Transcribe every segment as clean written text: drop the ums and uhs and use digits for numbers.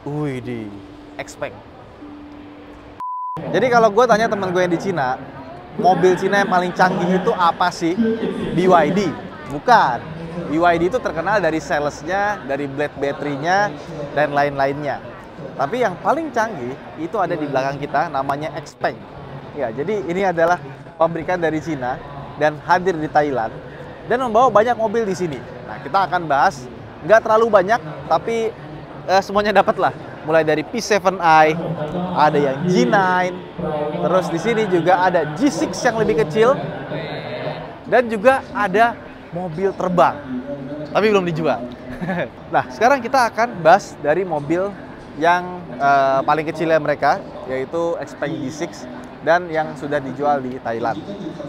Wih di Xpeng. Jadi kalau gue tanya temen gue yang di Cina, mobil Cina yang paling canggih itu apa sih? BYD? Bukan. BYD itu terkenal dari salesnya, dari blade battery-nya, dan lain-lainnya. Tapi yang paling canggih itu ada di belakang kita, namanya Xpeng. Ya, jadi ini adalah pabrikan dari Cina dan hadir di Thailand dan membawa banyak mobil di sini. Nah, kita akan bahas nggak terlalu banyak, tapi semuanya dapat lah. Mulai dari P7i, ada yang G9, terus di sini juga ada G6 yang lebih kecil, dan juga ada mobil terbang, tapi belum dijual. Nah, sekarang kita akan bahas dari mobil yang paling kecilnya mereka, yaitu Xpeng G6, dan yang sudah dijual di Thailand.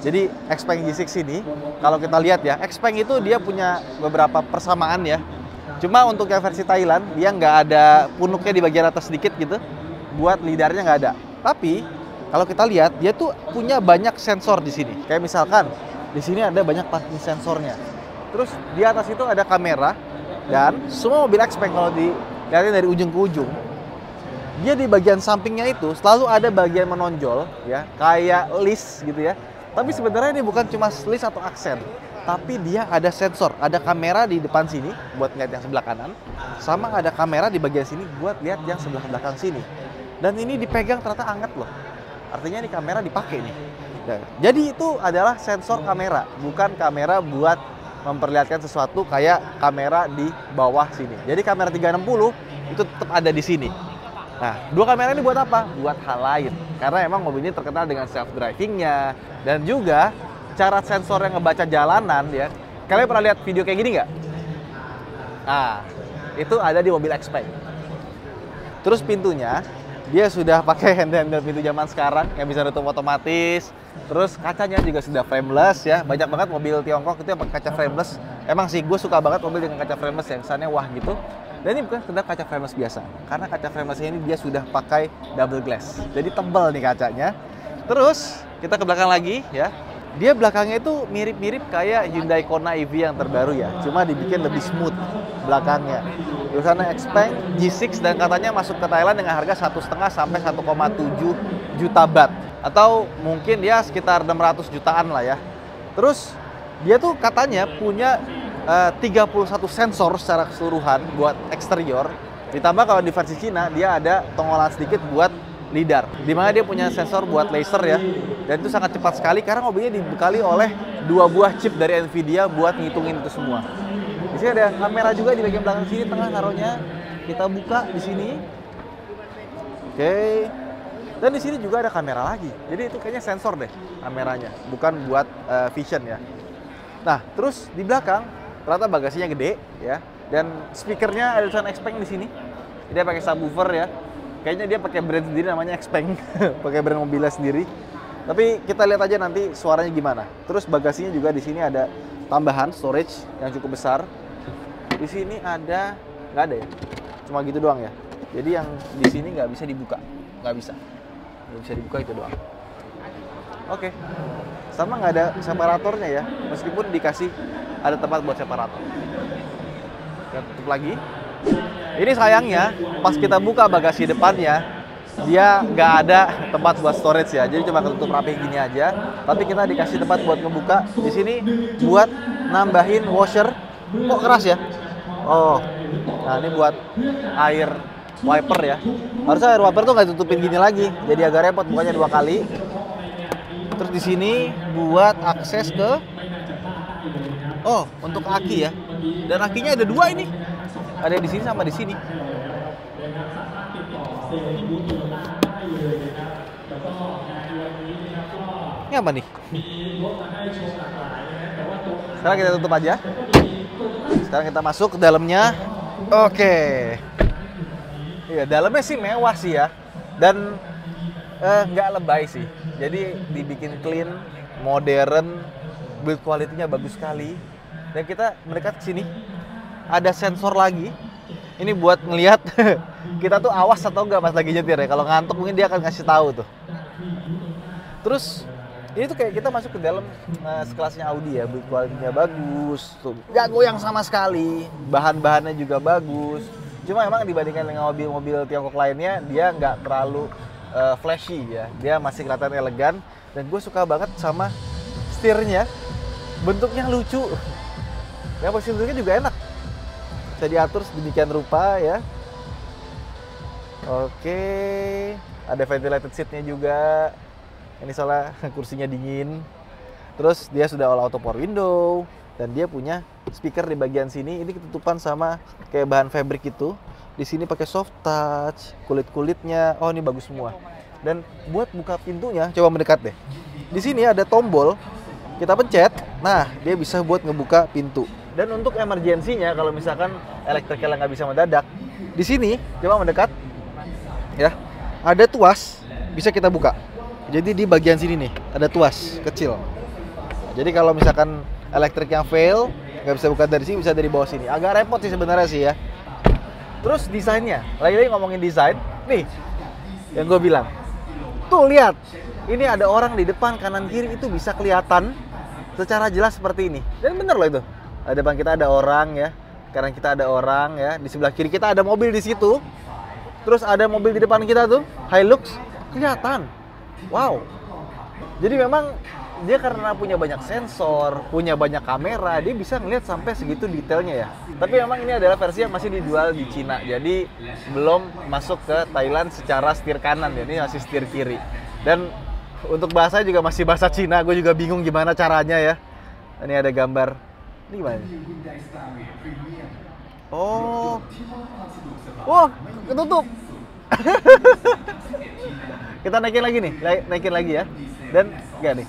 Jadi Xpeng G6 ini, kalau kita lihat ya, Xpeng itu dia punya beberapa persamaan ya. Cuma untuk yang versi Thailand, dia nggak ada punuknya di bagian atas sedikit gitu, buat lidarnya nggak ada. Tapi kalau kita lihat, dia tuh punya banyak sensor di sini. Kayak misalkan di sini ada banyak parking sensornya. Terus di atas itu ada kamera, dan semua mobil Xpeng kalau dilihatin dari ujung ke ujung, dia di bagian sampingnya itu selalu ada bagian menonjol ya, kayak list gitu ya. Tapi sebenarnya ini bukan cuma list atau aksen, tapi dia ada sensor, ada kamera di depan sini buat lihat yang sebelah kanan, sama ada kamera di bagian sini buat lihat yang sebelah belakang sini. Dan ini dipegang ternyata anget loh. Artinya ini kamera dipakai nih. Nah, jadi itu adalah sensor kamera, bukan kamera buat memperlihatkan sesuatu kayak kamera di bawah sini. Jadi kamera 360 itu tetap ada di sini. Nah, dua kamera ini buat apa? Buat hal lain. Karena emang mobil ini terkenal dengan self-driving-nya, dan juga cara sensor yang ngebaca jalanan ya. Kalian pernah lihat video kayak gini nggak? Nah, itu ada di mobil Xpeng. Terus pintunya, dia sudah pakai handle pintu zaman sekarang yang bisa tutup otomatis. Terus kacanya juga sudah frameless ya. Banyak banget mobil Tiongkok itu yang pakai kaca frameless. Emang sih gue suka banget mobil dengan kaca frameless yang kesannya wah gitu. Dan ini bukan sekedar kaca frameless biasa, karena kaca frameless ini dia sudah pakai double glass. Jadi tebal nih kacanya. Terus kita ke belakang lagi ya. Dia belakangnya itu mirip-mirip kayak Hyundai Kona EV yang terbaru ya. Cuma dibikin lebih smooth belakangnya. Tulisannya Xpeng G6 dan katanya masuk ke Thailand dengan harga 1,5 sampai 1,7 juta baht. Atau mungkin dia sekitar 600 jutaan lah ya. Terus dia tuh katanya punya 31 sensor secara keseluruhan buat eksterior. Ditambah kalau di versi Cina dia ada tongolan sedikit buat lidar, dimana dia punya sensor buat laser ya, dan itu sangat cepat sekali karena mobilnya dibekali oleh 2 buah chip dari Nvidia buat ngitungin itu semua. Di sini ada kamera juga di bagian belakang sini, tengah naruhnya. Kita buka di sini. Oke. Dan di sini juga ada kamera lagi. Jadi itu kayaknya sensor deh kameranya, bukan buat vision ya. Nah, terus di belakang ternyata bagasinya gede ya, dan speakernya ada tulisan Xpeng di sini. Dia pakai subwoofer ya. Kayaknya dia pakai brand sendiri namanya Xpeng, pakai brand mobilnya sendiri. Tapi kita lihat aja nanti suaranya gimana. Terus bagasinya juga di sini ada tambahan storage yang cukup besar. Di sini ada, nggak ada ya, cuma gitu doang ya. Jadi yang di sini nggak bisa dibuka, nggak bisa dibuka itu doang. Oke, sama nggak ada separatornya ya, meskipun dikasih ada tempat buat separator. Kita tutup lagi. Ini sayangnya pas kita buka bagasi depannya, dia nggak ada tempat buat storage ya, jadi cuma ketutup rapi gini aja. Tapi kita dikasih tempat buat ngebuka di sini buat nambahin washer. Kok keras ya? Oh, nah ini buat air wiper ya. Harusnya air wiper tuh nggak tutupin gini lagi, jadi agak repot bukanya 2 kali. Terus di sini buat akses ke untuk aki ya. Dan akinya ada 2 ini. Ada di sini sama di sini. Ini apa nih? Sekarang kita tutup aja. Sekarang kita masuk ke dalamnya. Oke. Iya, dalamnya sih mewah sih ya. Dan nggak lebay sih. Jadi dibikin clean, modern, build quality-nya bagus sekali. Dan kita mendekat ke sini, ada sensor lagi. Ini buat ngelihat kita tuh awas atau enggak pas lagi nyetir ya. Kalau ngantuk mungkin dia akan kasih tahu tuh. Terus ini tuh kayak kita masuk ke dalam sekelasnya Audi ya. Build quality-nya bagus, tuh nggak goyang sama sekali. Bahan-bahannya juga bagus. Cuma emang dibandingkan dengan mobil-mobil Tiongkok lainnya, dia nggak terlalu flashy ya. Dia masih kelihatan elegan. Dan gue suka banget sama setirnya. Bentuknya lucu. Ya, posisi duduknya juga enak. Bisa diatur sedemikian rupa ya. Oke. Ada ventilated seatnya juga. Ini soalnya kursinya dingin. Terus dia sudah all auto power window. Dan dia punya speaker di bagian sini. Ini ketutupan sama kayak bahan fabric itu. Di sini pakai soft touch, kulit-kulitnya. Oh, ini bagus semua. Dan buat buka pintunya, coba mendekat deh. Di sini ada tombol. Kita pencet, nah dia bisa buat ngebuka pintu. Dan untuk emergensinya, kalau misalkan elektriknya nggak bisa mendadak, di sini coba mendekat, ya ada tuas bisa kita buka. Jadi di bagian sini nih ada tuas kecil. Jadi kalau misalkan elektriknya fail, nggak bisa buka dari sini, bisa dari bawah sini. Agak repot sih sebenarnya sih ya. Terus desainnya, lagi-lagi ngomongin desain, nih yang gue bilang, tuh lihat, ini ada orang di depan, kanan kiri itu bisa kelihatan secara jelas seperti ini. Dan bener loh itu. Di depan kita ada orang ya, kanan kita ada orang ya, di sebelah kiri kita ada mobil di situ. Terus ada mobil di depan kita tuh, Hilux, kelihatan. Wow. Jadi memang dia karena punya banyak sensor, punya banyak kamera, dia bisa ngeliat sampai segitu detailnya ya. Tapi memang ini adalah versi yang masih dijual di Cina. Jadi belum masuk ke Thailand secara setir kanan ya, ini masih setir kiri. Dan untuk bahasa juga masih bahasa Cina, gue juga bingung gimana caranya ya. Ini ada gambar, ini gimana? Oh, wah, ketutup. Kita naikin lagi nih, naikin lagi ya. Dan enggak nih,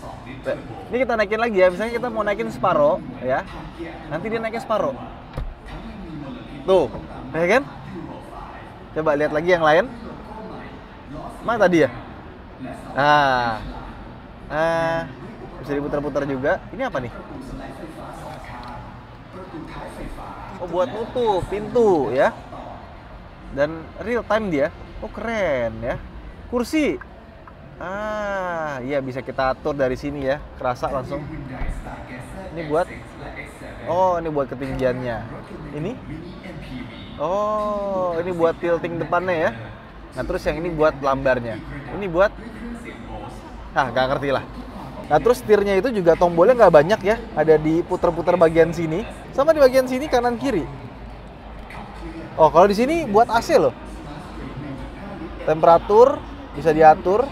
ini kita naikin lagi ya. Misalnya kita mau naikin separoh ya, nanti dia naikin separoh. Tuh, ya kan? Coba lihat lagi yang lain. Mana tadi ya? Bisa diputar-putar juga. Ini apa nih? Oh, buat nutup pintu ya. Dan real time dia. Oh, keren ya. Kursi. Iya bisa kita atur dari sini ya. Kerasa langsung. Ini buat ini buat ketinggiannya. Ini? Oh, ini buat tilting depannya ya. Nah, terus yang ini buat lambarnya. Ini buat nggak ngerti lah. Nah, terus setirnya itu juga tombolnya nggak banyak ya. Ada di putar-putar bagian sini, sama di bagian sini kanan kiri. Oh, kalau di sini buat AC loh. Temperatur bisa diatur.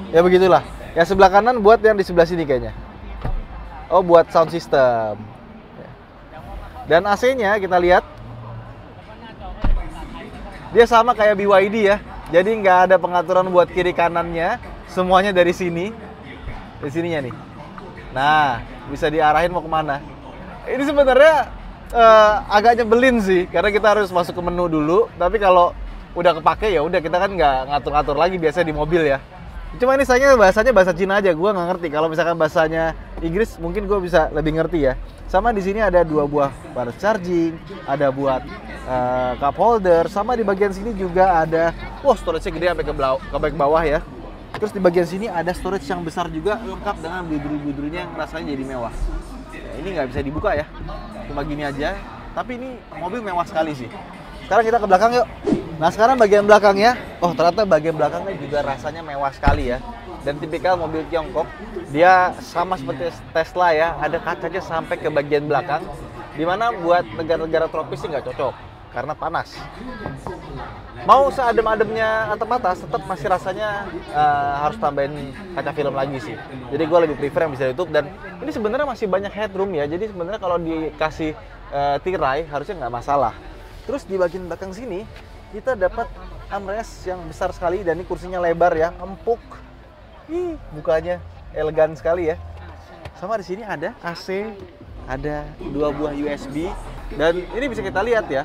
Ya begitulah. Ya sebelah kanan buat yang di sebelah sini kayaknya. Oh, buat sound system. Dan AC-nya kita lihat, dia sama kayak BYD ya. Jadi nggak ada pengaturan buat kiri kanannya, semuanya dari sini. Dari sininya nih. Nah, bisa diarahin mau kemana. Ini sebenarnya agak nyebelin sih, karena kita harus masuk ke menu dulu. Tapi kalau udah kepake ya udah, kita kan nggak ngatur-ngatur lagi biasa di mobil ya. Cuma ini sayangnya bahasanya bahasa Cina aja, gue nggak ngerti. Kalau misalkan bahasanya Inggris mungkin gue bisa lebih ngerti ya. Sama di sini ada 2 buah wireless charging, ada buat cup holder, sama di bagian sini juga ada, storage-nya gede sampai ke bawah ya. Terus di bagian sini ada storage yang besar juga, lengkap dengan bidur-bidurnya yang rasanya jadi mewah. Ya, ini nggak bisa dibuka ya, cuma gini aja. Tapi ini mobil mewah sekali sih. Sekarang kita ke belakang yuk. Nah, sekarang bagian belakangnya, ternyata bagian belakangnya juga rasanya mewah sekali ya. Dan tipikal mobil Tiongkok, dia sama seperti Tesla ya, ada kacanya sampai ke bagian belakang. Dimana buat negara-negara tropis sih nggak cocok, karena panas. Mau seadem-ademnya atap atas, tetap masih rasanya harus tambahin kaca film lagi sih. Jadi gue lebih prefer yang bisa ditutup, dan ini sebenarnya masih banyak headroom ya. Jadi sebenarnya kalau dikasih tirai harusnya nggak masalah. Terus di bagian belakang sini kita dapat armrest yang besar sekali, dan ini kursinya lebar ya, empuk. Bukanya elegan sekali ya. Sama di sini ada AC, ada 2 buah USB, dan ini bisa kita lihat ya.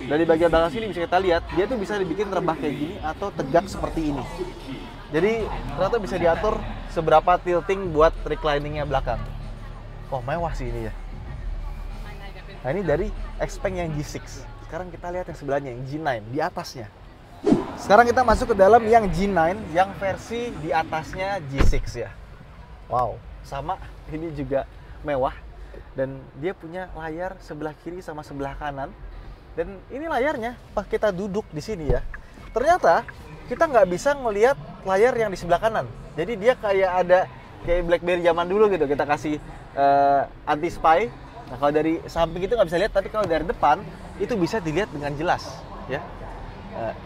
Dari bagian belakang sini bisa kita lihat, dia tuh bisa dibikin rebah kayak gini atau tegak seperti ini. Jadi ternyata bisa diatur seberapa tilting buat recliningnya belakang. Oh, mewah sih ini ya. Nah, ini dari Xpeng yang G6. Sekarang kita lihat yang sebelahnya, yang G9 di atasnya. Sekarang kita masuk ke dalam yang G9, yang versi di atasnya G6 ya. Wow, sama ini juga mewah. Dan dia punya layar sebelah kiri sama sebelah kanan. Dan ini layarnya, pas kita duduk di sini ya, ternyata kita nggak bisa ngelihat layar yang di sebelah kanan. Jadi dia kayak ada kayak BlackBerry zaman dulu gitu, kita kasih anti spy. Nah kalau dari samping itu nggak bisa lihat, tapi kalau dari depan itu bisa dilihat dengan jelas ya.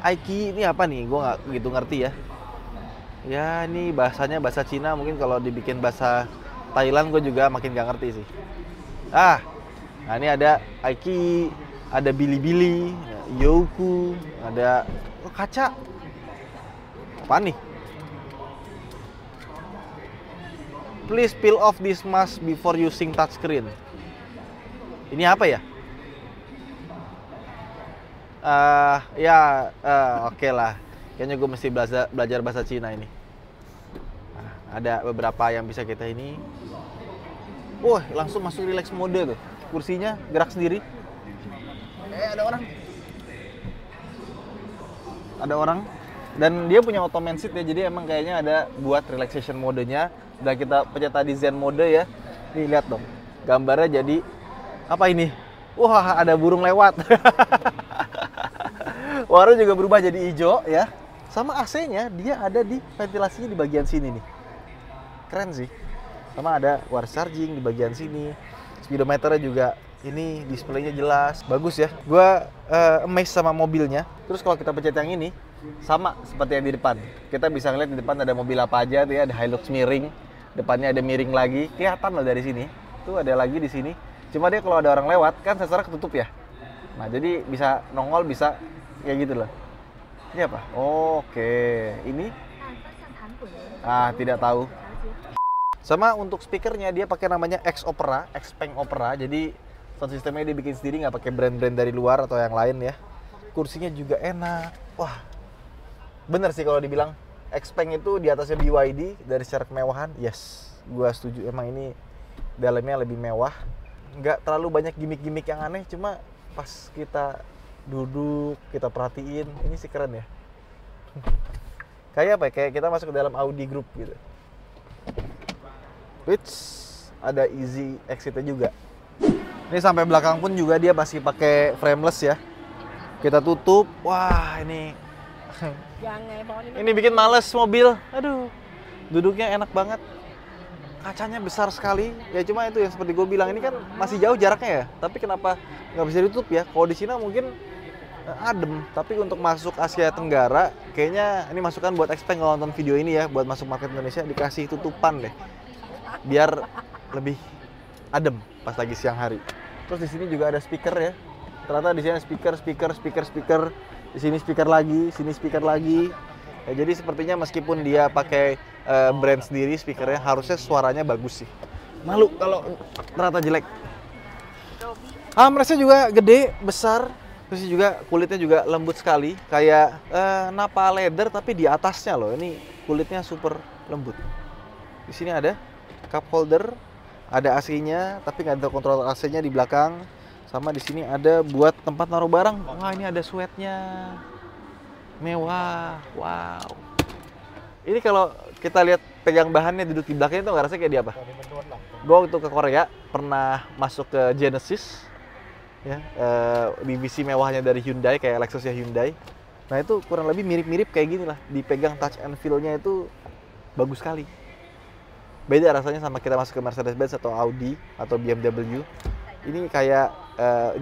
iQIYI ini apa nih? Gue nggak begitu ngerti ya. Ya ini bahasanya bahasa Cina, mungkin kalau dibikin bahasa Thailand gue juga makin gak ngerti sih. Nah ini ada iQIYI, ada Bilibili, Youku, ada kaca. Apa nih? Please peel off this mask before using touchscreen. Ini apa ya? Oke lah. Kayaknya gue mesti belajar bahasa Cina ini. Nah, ada beberapa yang bisa kita ini. Wah, langsung masuk relax mode tuh. Kursinya gerak sendiri. Ada orang. Ada orang. Dan dia punya auto seat ya. Jadi emang kayaknya ada buat relaxation modenya. Udah kita pencet tadi Zen mode ya. Nih lihat dong. Gambarnya jadi apa ini? Wah, ada burung lewat. Warna juga berubah jadi hijau ya. Sama AC-nya dia ada di ventilasinya di bagian sini nih. Keren sih. Sama ada wireless charging di bagian sini. Speedometernya juga ini displaynya jelas. Bagus ya. Gua amazed sama mobilnya. Terus kalau kita pencet yang ini sama seperti yang di depan. Kita bisa ngeliat di depan ada mobil apa aja tuh ya, ada Hilux miring. Depannya ada miring lagi. Kelihatan loh dari sini. Tuh ada lagi di sini. Cuma dia kalau ada orang lewat kan sensornya ketutup ya. Nah, jadi bisa nongol, bisa kayak gitu loh. Ini apa? Oke, ini tidak tahu. Sama untuk speakernya dia pakai namanya Xpeng Opera. Jadi sound systemnya dia bikin sendiri, nggak pakai brand-brand dari luar atau yang lain ya. Kursinya juga enak. Wah, bener sih kalau dibilang Xpeng itu di atasnya BYD dari secara kemewahan. Yes, gua setuju. Emang ini dalamnya lebih mewah. Nggak terlalu banyak gimmick-gimmick yang aneh. Cuma pas kita duduk, kita perhatiin, ini sih keren ya. Kayak apa ya? Kayak kita masuk ke dalam Audi Group gitu. Which ada easy exit-nya juga. Ini sampai belakang pun juga dia masih pakai frameless ya. Kita tutup. Wah, ini ini bikin males mobil. Aduh. Duduknya enak banget. Kacanya besar sekali. Ya cuma itu yang seperti gue bilang, ini kan masih jauh jaraknya ya. Tapi kenapa nggak bisa ditutup ya? Kalau di Cina mungkin adem, tapi untuk masuk Asia Tenggara kayaknya ini masukan buat Xpeng kalau nonton video ini ya, buat masuk market Indonesia dikasih tutupan deh biar lebih adem pas lagi siang hari. Terus di sini juga ada speaker ya, ternyata di sini speaker, di sini speaker lagi ya, jadi sepertinya meskipun dia pakai brand sendiri speakernya, harusnya suaranya bagus sih. Malu kalau ternyata jelek. Armrestnya juga gede, besar. Terus juga kulitnya juga lembut sekali, kayak napa leather tapi di atasnya loh. Ini kulitnya super lembut. Di sini ada cup holder, ada AC-nya, tapi nggak ada kontrol AC-nya di belakang. Sama di sini ada buat tempat naruh barang. Wah, ini ada sweatnya, mewah. Wow. Ini kalau kita lihat pegang bahannya duduk di belakangnya itu nggak rasanya kayak di apa? Gue waktu ke Korea pernah masuk ke Genesis. Ya, divisi mewahnya dari Hyundai, kayak Lexus ya Hyundai. Nah itu kurang lebih mirip-mirip kayak gini lah. Dipegang touch and feel-nya itu bagus sekali. Beda rasanya sama kita masuk ke Mercedes-Benz atau Audi atau BMW. Ini kayak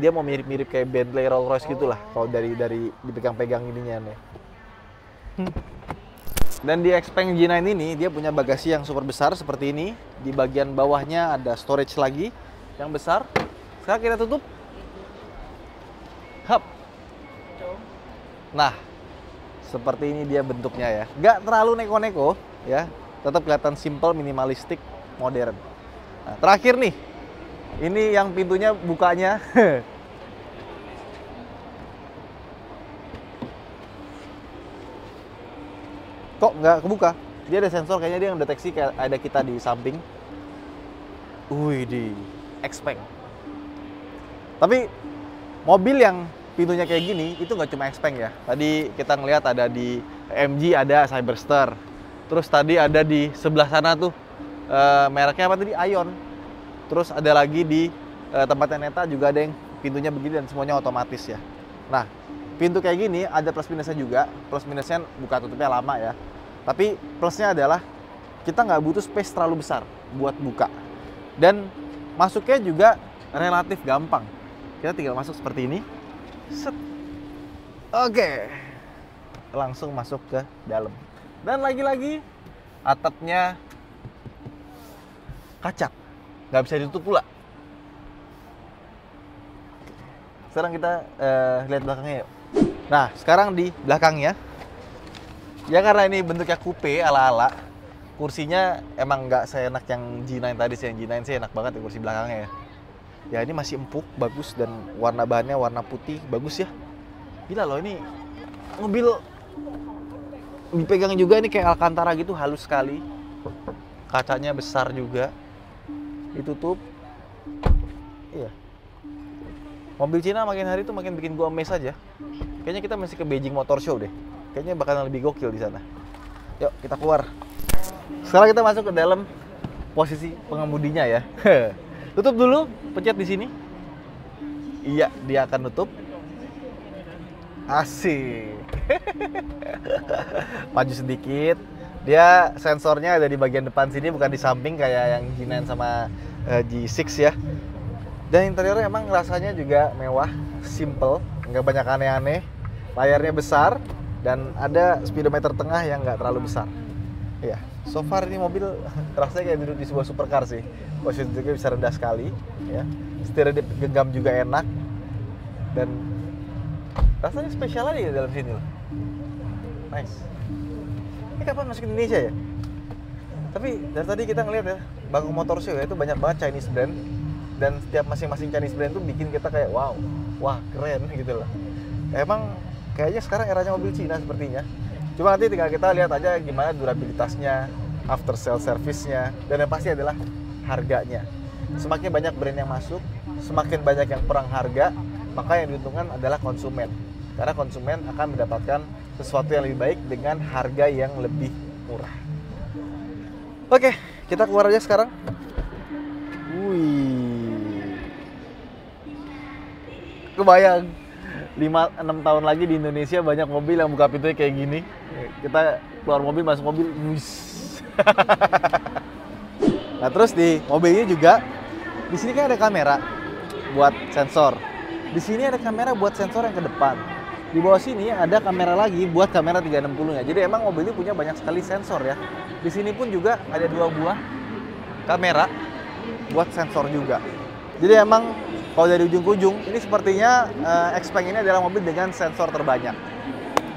dia mau mirip-mirip kayak Bentley, Rolls-Royce gitulah. Kalau dari dipegang-pegang ininya nih. Dan di Xpeng G9 ini dia punya bagasi yang super besar seperti ini. Di bagian bawahnya ada storage lagi yang besar. Sekarang kita tutup. Hup. Nah, seperti ini dia bentuknya ya. Nggak terlalu neko-neko ya. Tetap kelihatan simple, minimalistik, modern. Nah, terakhir nih. Ini yang pintunya bukanya. Kok nggak kebuka? Dia ada sensor, kayaknya dia mendeteksi kayak ada kita di samping. Wih, di Xpeng. Tapi mobil yang pintunya kayak gini itu nggak cuma Xpeng ya. Tadi kita ngelihat ada di MG, ada Cyberster. Terus tadi ada di sebelah sana tuh mereknya apa tadi? Ion. Terus ada lagi di tempatnya Neta juga ada yang pintunya begini dan semuanya otomatis ya. Nah, pintu kayak gini ada plus minusnya juga. Plus minusnya buka tutupnya lama ya. Tapi plusnya adalah kita nggak butuh space terlalu besar buat buka. Dan masuknya juga relatif gampang. Kita tinggal masuk seperti ini. Set. Oke. Langsung masuk ke dalam. Dan lagi-lagi atapnya kaca. Nggak bisa ditutup pula. Sekarang kita lihat belakangnya yuk. Nah, sekarang di belakangnya, ya karena ini bentuknya coupe ala-ala, kursinya emang nggak seenak yang G9 tadi sih. Yang G9 sih enak banget ya kursi belakangnya ya. Ya ini masih empuk, bagus, dan warna bahannya warna putih, bagus ya. Gila loh, ini mobil dipegang juga ini kayak Alcantara gitu, halus sekali. Kacanya besar juga, ditutup. Iya. Mobil Cina makin hari tuh makin bikin gua amazed aja. Kayaknya kita masih ke Beijing Motor Show deh. Kayaknya bakalan lebih gokil di sana. Yuk, kita keluar. Sekarang kita masuk ke dalam posisi pengemudinya ya. Tutup dulu, pencet di sini. Iya, dia akan nutup. Asik. Maju sedikit. Dia sensornya ada di bagian depan sini, bukan di samping kayak yang G9 sama G6 ya. Dan interiornya emang rasanya juga mewah, simple, nggak banyak aneh-aneh. Layarnya besar dan ada speedometer tengah yang nggak terlalu besar. Iya, so far ini mobil rasanya kayak duduk di sebuah supercar sih. Posisi duduknya bisa rendah sekali, ya. Setir genggam juga enak dan rasanya spesial aja dalam sini loh. Nice. Ini kapan masuk Indonesia ya? Tapi dari tadi kita ngeliat ya, Bangkok Motor Show ya, itu banyak banget Chinese brand. Dan setiap masing-masing Chinese brand tuh bikin kita kayak wow, wah keren gitu loh. Emang kayaknya sekarang eranya mobil Cina sepertinya. Cuma nanti tinggal kita lihat aja gimana durabilitasnya, after sale service-nya, dan yang pasti adalah harganya. Semakin banyak brand yang masuk, semakin banyak yang perang harga, maka yang diuntungkan adalah konsumen. Karena konsumen akan mendapatkan sesuatu yang lebih baik dengan harga yang lebih murah. Oke, kita keluar aja sekarang. Wih. Kebayang 5-6 tahun lagi di Indonesia banyak mobil yang buka pintunya kayak gini. Kita keluar mobil, masuk mobil. Nah, terus di mobil ini juga di sini kan ada kamera buat sensor. Di sini ada kamera buat sensor yang ke depan. Di bawah sini ada kamera lagi buat kamera 360-nya. Jadi emang mobil ini punya banyak sekali sensor ya. Di sini pun juga ada 2 buah kamera buat sensor juga. Jadi emang kalau dari ujung ke ujung, ini sepertinya Xpeng ini adalah mobil dengan sensor terbanyak.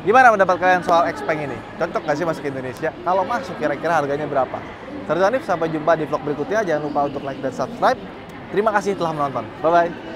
Gimana pendapat kalian soal Xpeng ini? Cocok nggak sih masuk ke Indonesia? Kalau masuk, kira-kira harganya berapa? Saya Hanif, sampai jumpa di vlog berikutnya. Jangan lupa untuk like dan subscribe. Terima kasih telah menonton. Bye-bye.